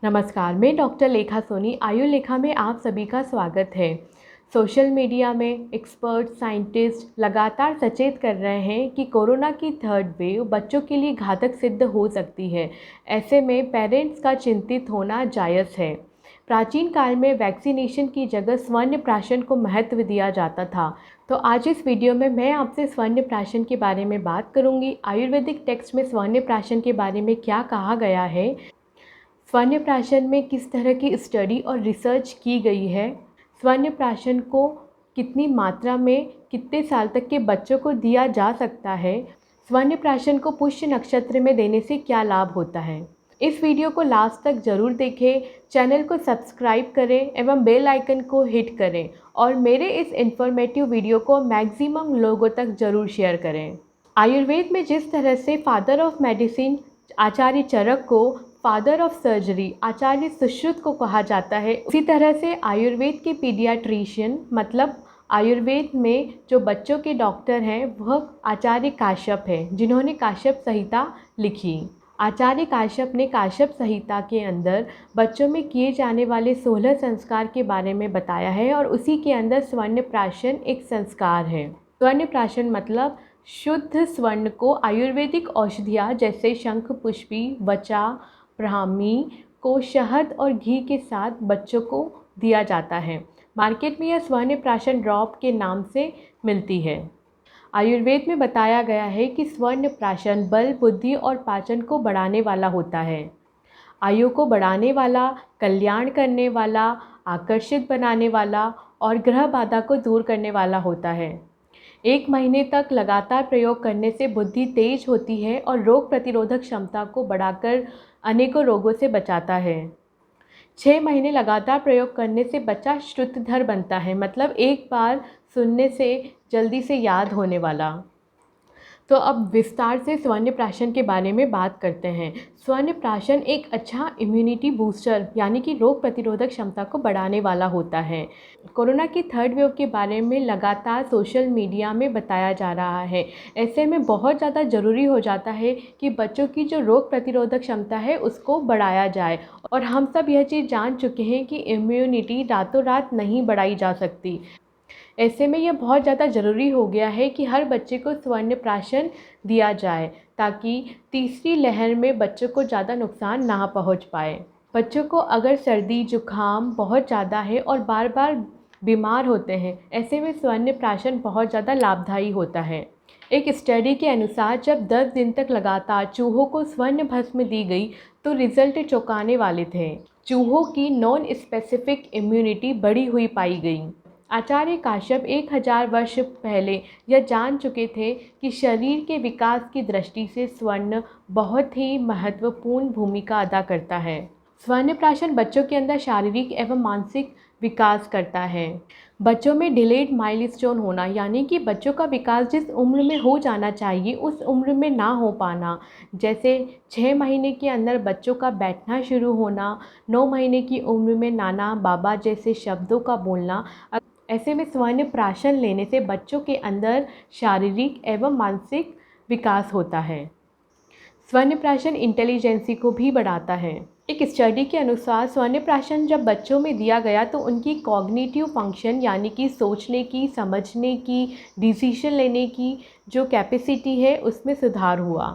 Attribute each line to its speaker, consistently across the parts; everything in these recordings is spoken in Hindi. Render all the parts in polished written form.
Speaker 1: नमस्कार, मैं डॉक्टर लेखा सोनी आयु लेखा में आप सभी का स्वागत है। सोशल मीडिया में एक्सपर्ट साइंटिस्ट लगातार सचेत कर रहे हैं कि कोरोना की थर्ड वेव बच्चों के लिए घातक सिद्ध हो सकती है। ऐसे में पेरेंट्स का चिंतित होना जायज़ है। प्राचीन काल में वैक्सीनेशन की जगह स्वर्ण प्राशन को महत्व दिया जाता था। तो आज इस वीडियो में मैं आपसे स्वर्ण प्राशन के बारे में बात करूंगी। आयुर्वेदिक टेक्स्ट में स्वर्ण प्राशन के बारे में क्या कहा गया है, स्वर्ण प्राशन में किस तरह की स्टडी और रिसर्च की गई है, स्वर्ण प्राशन को कितनी मात्रा में कितने साल तक के बच्चों को दिया जा सकता है, स्वर्ण प्राशन को पुष्य नक्षत्र में देने से क्या लाभ होता है। इस वीडियो को लास्ट तक ज़रूर देखें, चैनल को सब्सक्राइब करें एवं बेल आइकन को हिट करें और मेरे इस इन्फॉर्मेटिव वीडियो को मैक्सिमम लोगों तक ज़रूर शेयर करें। आयुर्वेद में जिस तरह से फादर ऑफ मेडिसिन आचार्य चरक को फादर ऑफ सर्जरी आचार्य सुश्रुत को कहा जाता है, उसी तरह से आयुर्वेद के पीडियाट्रिशियन मतलब आयुर्वेद में जो बच्चों के डॉक्टर हैं वह आचार्य काश्यप है, जिन्होंने काश्यप संहिता लिखी। आचार्य काश्यप ने काश्यप संहिता के अंदर बच्चों में किए जाने वाले 16 संस्कार के बारे में बताया है और उसी के अंदर स्वर्ण प्राशन एक संस्कार है। स्वर्ण प्राशन मतलब शुद्ध स्वर्ण को आयुर्वेदिक औषधियाँ जैसे शंख पुष्पी, वचा, ब्राह्मी को शहद और घी के साथ बच्चों को दिया जाता है। मार्केट में यह स्वर्ण प्राशन ड्रॉप के नाम से मिलती है। आयुर्वेद में बताया गया है कि स्वर्ण प्राशन बल, बुद्धि और पाचन को बढ़ाने वाला होता है। आयु को बढ़ाने वाला, कल्याण करने वाला, आकर्षित बनाने वाला और ग्रह बाधा को दूर करने वाला होता है। 1 महीने तक लगातार प्रयोग करने से बुद्धि तेज होती है और रोग प्रतिरोधक क्षमता को बढ़ाकर अनेकों रोगों से बचाता है। 6 महीने लगातार प्रयोग करने से बच्चा श्रुतधर बनता है, मतलब एक बार सुनने से जल्दी से याद होने वाला। तो अब विस्तार से स्वर्ण प्राशन के बारे में बात करते हैं। स्वर्ण प्राशन एक अच्छा इम्यूनिटी बूस्टर यानी कि रोग प्रतिरोधक क्षमता को बढ़ाने वाला होता है। कोरोना की थर्ड वेव के बारे में लगातार सोशल मीडिया में बताया जा रहा है। ऐसे में बहुत ज़्यादा ज़रूरी हो जाता है कि बच्चों की जो रोग प्रतिरोधक क्षमता है उसको बढ़ाया जाए और हम सब यह चीज़ जान चुके हैं कि इम्यूनिटी रातों रात नहीं बढ़ाई जा सकती। ऐसे में यह बहुत ज़्यादा ज़रूरी हो गया है कि हर बच्चे को स्वर्ण प्राशन दिया जाए ताकि तीसरी लहर में बच्चों को ज़्यादा नुकसान ना पहुंच पाए। बच्चों को अगर सर्दी जुकाम बहुत ज़्यादा है और बार बार बीमार होते हैं, ऐसे में स्वर्ण प्राशन बहुत ज़्यादा लाभदायी होता है। एक स्टडी के अनुसार जब 10 दिन तक लगातार चूहों को स्वर्ण भस्म दी गई तो रिजल्ट चौंकाने वाले थे। चूहों की नॉन स्पेसिफिक इम्यूनिटी बढ़ी हुई पाई गई। आचार्य काश्यप 1000 वर्ष पहले यह जान चुके थे कि शरीर के विकास की दृष्टि से स्वर्ण बहुत ही महत्वपूर्ण भूमिका अदा करता है। स्वर्ण प्राशन बच्चों के अंदर शारीरिक एवं मानसिक विकास करता है। बच्चों में डिलेड माइलस्टोन होना यानी कि बच्चों का विकास जिस उम्र में हो जाना चाहिए उस उम्र में ना हो पाना, जैसे 6 महीने के अंदर बच्चों का बैठना शुरू होना, 9 महीने की उम्र में नाना बाबा जैसे शब्दों का बोलना। ऐसे में स्वर्ण प्राशन लेने से बच्चों के अंदर शारीरिक एवं मानसिक विकास होता है। स्वर्ण प्राशन इंटेलिजेंसी को भी बढ़ाता है। एक स्टडी के अनुसार स्वर्ण प्राशन जब बच्चों में दिया गया तो उनकी कॉग्निटिव फंक्शन यानी कि सोचने की, समझने की, डिसीजन लेने की जो कैपेसिटी है उसमें सुधार हुआ।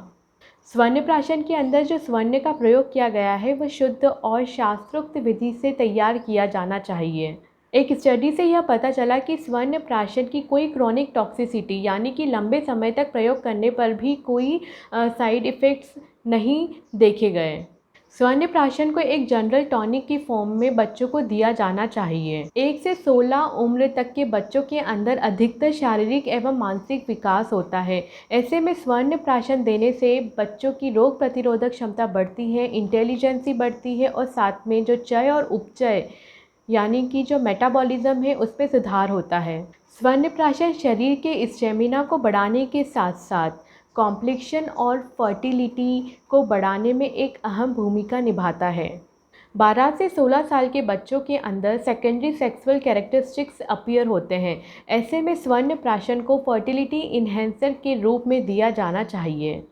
Speaker 1: स्वर्ण प्राशन के अंदर जो स्वर्ण का प्रयोग किया गया है वह शुद्ध और शास्त्रोक्त विधि से तैयार किया जाना चाहिए। एक स्टडी से यह पता चला कि स्वर्ण प्राशन की कोई क्रॉनिक टॉक्सिसिटी यानी कि लंबे समय तक प्रयोग करने पर भी कोई साइड इफ़ेक्ट्स नहीं देखे गए। स्वर्ण प्राशन को एक जनरल टॉनिक की फॉर्म में बच्चों को दिया जाना चाहिए। 1 से 16 उम्र तक के बच्चों के अंदर अधिकतर शारीरिक एवं मानसिक विकास होता है। ऐसे में स्वर्ण प्राशन देने से बच्चों की रोग प्रतिरोधक क्षमता बढ़ती है, इंटेलिजेंसी बढ़ती है और साथ में जो चय और उपचय यानी कि जो मेटाबॉलिज्म है उस पर सुधार होता है। स्वर्ण प्राशन शरीर के स्टेमिना को बढ़ाने के साथ साथ कॉम्प्लेक्शन और फर्टिलिटी को बढ़ाने में एक अहम भूमिका निभाता है। 12 से 16 साल के बच्चों के अंदर सेकेंडरी सेक्सुअल कैरेक्टरिस्टिक्स अपीयर होते हैं। ऐसे में स्वर्ण प्राशन को फर्टिलिटी इन्हेंसर के रूप में दिया जाना चाहिए।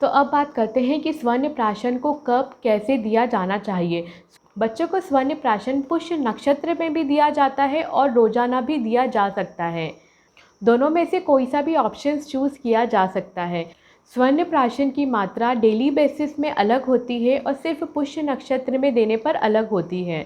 Speaker 1: तो अब बात करते हैं कि स्वर्ण प्राशन को कब कैसे दिया जाना चाहिए। बच्चों को स्वर्ण प्राशन पुष्य नक्षत्र में भी दिया जाता है और रोज़ाना भी दिया जा सकता है। दोनों में से कोई सा भी ऑप्शंस चूज़ किया जा सकता है। स्वर्ण प्राशन की मात्रा डेली बेसिस में अलग होती है और सिर्फ पुष्य नक्षत्र में देने पर अलग होती है।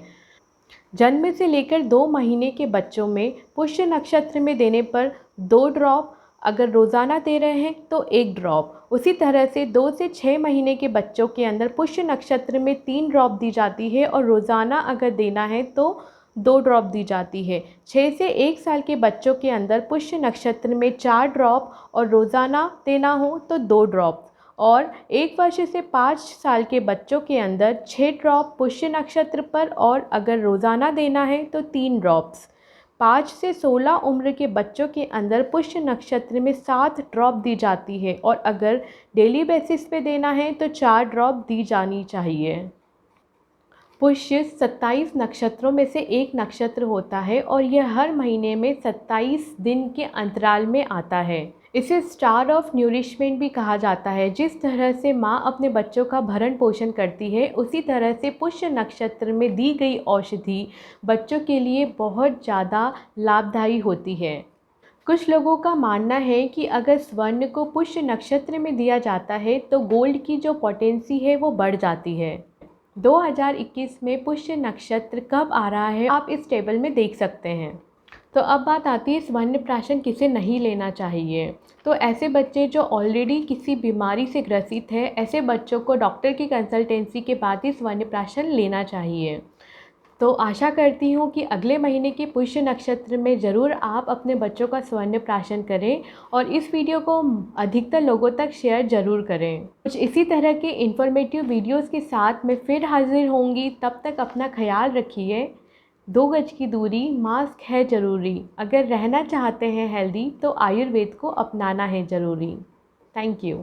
Speaker 1: जन्म से लेकर 2 महीने के बच्चों में पुष्य नक्षत्र में देने पर 2 ड्रॉप, अगर रोज़ाना दे रहे हैं तो 1 ड्रॉप। उसी तरह से 2 से 6 महीने के बच्चों के अंदर पुष्य नक्षत्र में 3 ड्रॉप दी जाती है और रोज़ाना अगर देना है तो 2 ड्रॉप दी जाती है। 6 से 1 साल के बच्चों के अंदर पुष्य नक्षत्र में 4 ड्रॉप और रोज़ाना देना हो तो 2 ड्रॉप, और 1 वर्ष से 5 साल के बच्चों के अंदर 6 ड्रॉप पुष्य नक्षत्र पर और अगर रोज़ाना देना है तो 3 ड्रॉप्स। 5 से 16 उम्र के बच्चों के अंदर पुष्य नक्षत्र में 7 ड्रॉप दी जाती है और अगर डेली बेसिस पे देना है तो 4 ड्रॉप दी जानी चाहिए। पुष्य 27 नक्षत्रों में से एक नक्षत्र होता है और यह हर महीने में 27 दिन के अंतराल में आता है। इसे स्टार ऑफ न्यूरिशमेंट भी कहा जाता है। जिस तरह से माँ अपने बच्चों का भरण पोषण करती है, उसी तरह से पुष्य नक्षत्र में दी गई औषधि बच्चों के लिए बहुत ज़्यादा लाभदायी होती है। कुछ लोगों का मानना है कि अगर स्वर्ण को पुष्य नक्षत्र में दिया जाता है तो गोल्ड की जो पोटेंसी है वो बढ़ जाती है। 2021 में पुष्य नक्षत्र कब आ रहा है आप इस टेबल में देख सकते हैं। तो अब बात आती है स्वर्ण प्राशन किसे नहीं लेना चाहिए। तो ऐसे बच्चे जो ऑलरेडी किसी बीमारी से ग्रसित है, ऐसे बच्चों को डॉक्टर की कंसल्टेंसी के बाद ही स्वर्ण प्राशन लेना चाहिए। तो आशा करती हूँ कि अगले महीने के पुष्य नक्षत्र में ज़रूर आप अपने बच्चों का स्वर्ण प्राशन करें और इस वीडियो को अधिकतर लोगों तक शेयर ज़रूर करें। कुछ इसी तरह के इन्फॉर्मेटिव वीडियोस के साथ मैं फिर हाजिर होंगी। तब तक अपना ख्याल रखिए। 2 गज की दूरी, मास्क है ज़रूरी। अगर रहना चाहते हैं हेल्दी तो आयुर्वेद को अपनाना है ज़रूरी। Thank you.